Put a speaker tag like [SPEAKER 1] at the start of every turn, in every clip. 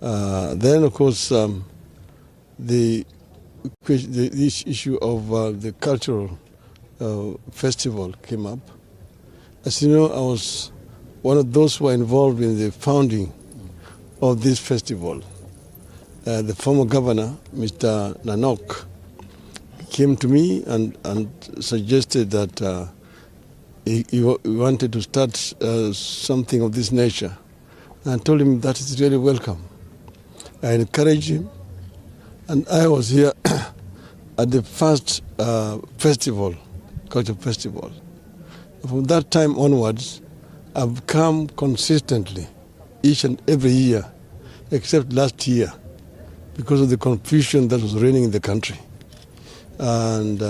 [SPEAKER 1] Then, of course, this issue of the cultural festival came up. As you know, I was one of those who were involved in the founding of this festival. The former governor, Mr. Nanok, came to me and suggested that he wanted to start something of this nature. And I told him that is really welcome. I encouraged him, and I was here at the first cultural festival. From that time onwards, I've come consistently each and every year, except last year, because of the confusion that was reigning in the country. And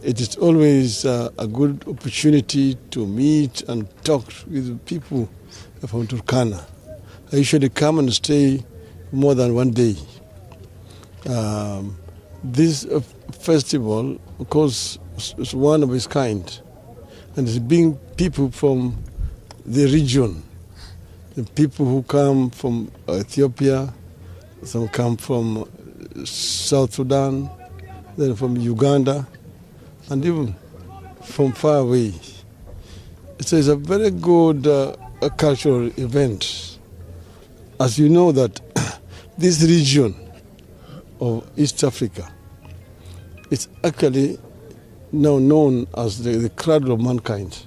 [SPEAKER 1] it is always a good opportunity to meet and talk with people from Turkana. I usually come and stay more than one day. This festival, of course, is one of its kind, and it's being people from the region, the people who come from Ethiopia, some come from South Sudan, then from Uganda, and even from far away. So it's a very good cultural event. As you know that this region of East Africa is actually now known as the cradle of mankind,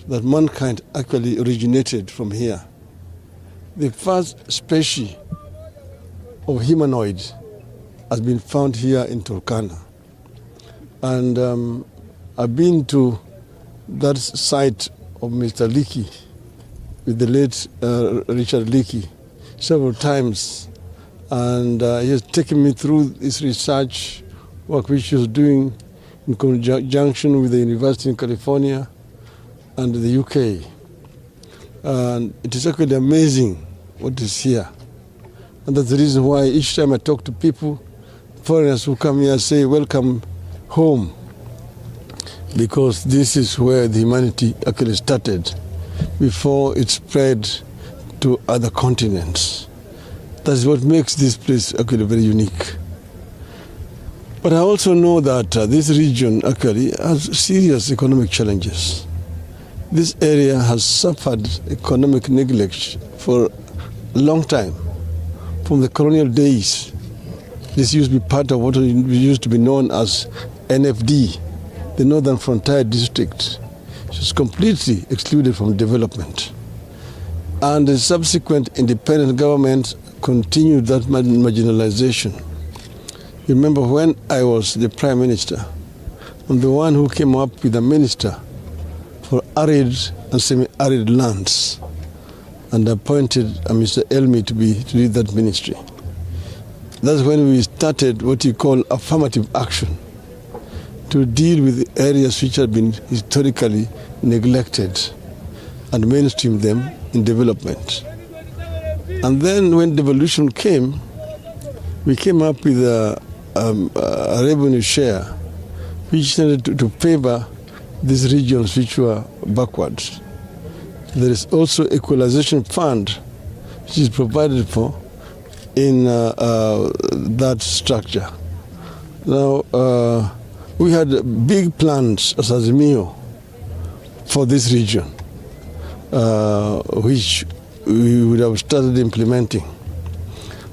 [SPEAKER 1] that mankind actually originated from here. The first species of humanoid has been found here in Turkana. And I've been to that site of Mr. Leakey, with the late Richard Leakey, several times. And he has taken me through his research work which he was doing in conjunction with the University in California and the UK. And it is actually amazing what is here. And that's the reason why each time I talk to people, foreigners who come here, say, welcome home, because this is where the humanity actually started before it spread to other continents. That's what makes this place actually very unique. But I also know that this region actually has serious economic challenges. This area has suffered economic neglect for a long time. From the colonial days, this used to be part of what used to be known as NFD, the Northern Frontier District. It was completely excluded from development. And the subsequent independent government continued that marginalization. Remember, when I was the Prime Minister, I'm the one who came up with a minister for arid and semi-arid lands, and appointed Mr. Elmi to lead that ministry. That's when we started what you call affirmative action, to deal with the areas which have been historically neglected and mainstream them in development. And then when devolution came, we came up with a revenue share which tended to favor these regions which were backwards. There is also equalization fund which is provided for in that structure. Now, we had big plans as Azimio for this region, which we would have started implementing.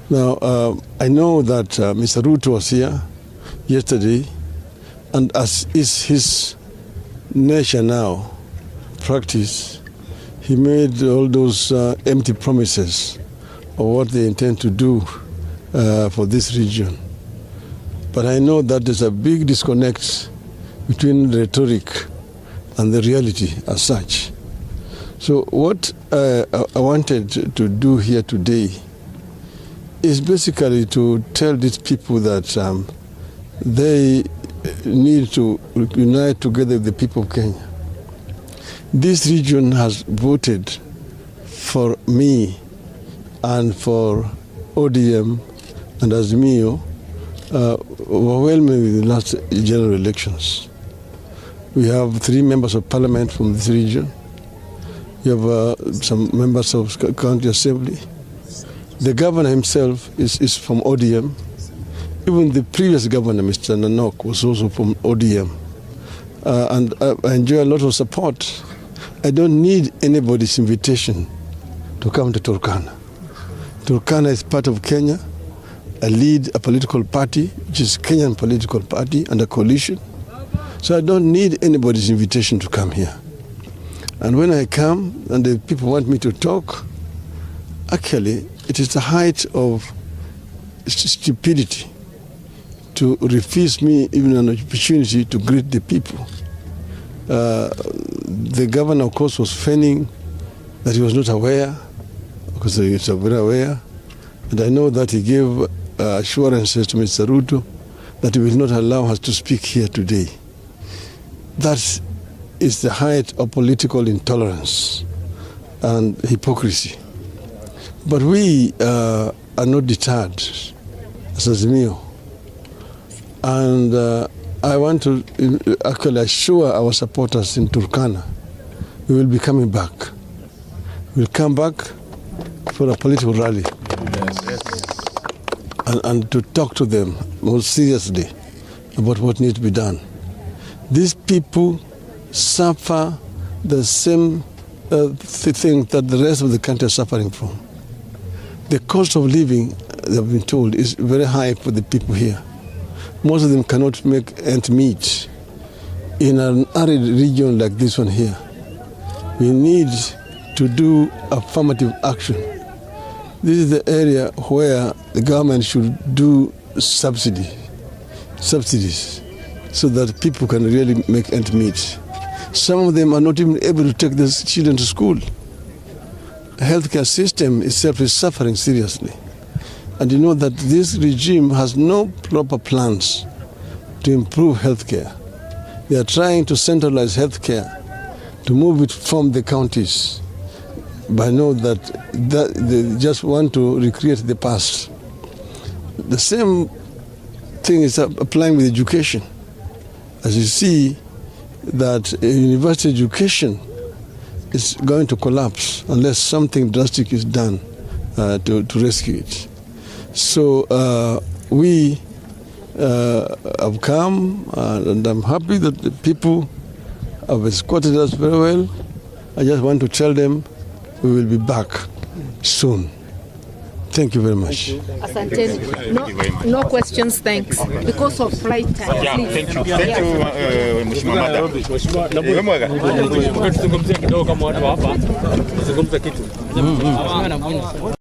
[SPEAKER 1] Now, I know that Mr. Ruto was here yesterday, and as is his nature now, practice, he made all those empty promises of what they intend to do for this region. But I know that there's a big disconnect between the rhetoric and the reality as such. So what I wanted to do here today is basically to tell these people that they need to unite together with the people of Kenya. This region has voted for me and for ODM and Azimio overwhelmingly in the last general elections. We have 3 members of parliament from this region. We have some members of county assembly. The governor himself is from ODM. Even the previous governor, Mr. Nanok, was also from ODM. And I enjoy a lot of support. I don't need anybody's invitation to come to Turkana. Turkana is part of Kenya. I lead a political party, which is Kenyan political party and a coalition. So I don't need anybody's invitation to come here. And when I come and the people want me to talk, actually, it is the height of stupidity to refuse me even an opportunity to greet the people. The governor, of course, was feigning that he was not aware, because he is very aware. And I know that he gave assurances to Mr. Ruto that he will not allow us to speak here today. That is the height of political intolerance and hypocrisy. But we are not deterred as Azimio. And I want to actually assure our supporters in Turkana, we will be coming back. We'll come back for a political rally. And to talk to them more seriously about what needs to be done. These people suffer the same thing that the rest of the country is suffering from. The cost of living, they have been told, is very high for the people here. Most of them cannot make ends meet in an arid region like this one here. We need to do affirmative action. This is the area where the government should do subsidies so that people can really make ends meet. Some of them are not even able to take their children to school. The healthcare system itself is suffering seriously. And you know that this regime has no proper plans to improve healthcare. They are trying to centralize healthcare, to move it from the counties. But I know that they just want to recreate the past. The same thing is applying with education. As you see, that university education is going to collapse unless something drastic is done to rescue it. So we have come, and I'm happy that the people have escorted us very well. I just want to tell them we will be back soon. Thank you very much.
[SPEAKER 2] Asante. No questions, thanks. Because of flight time.
[SPEAKER 3] Yeah, thank you. Thank you, Mheshimiwa Mada.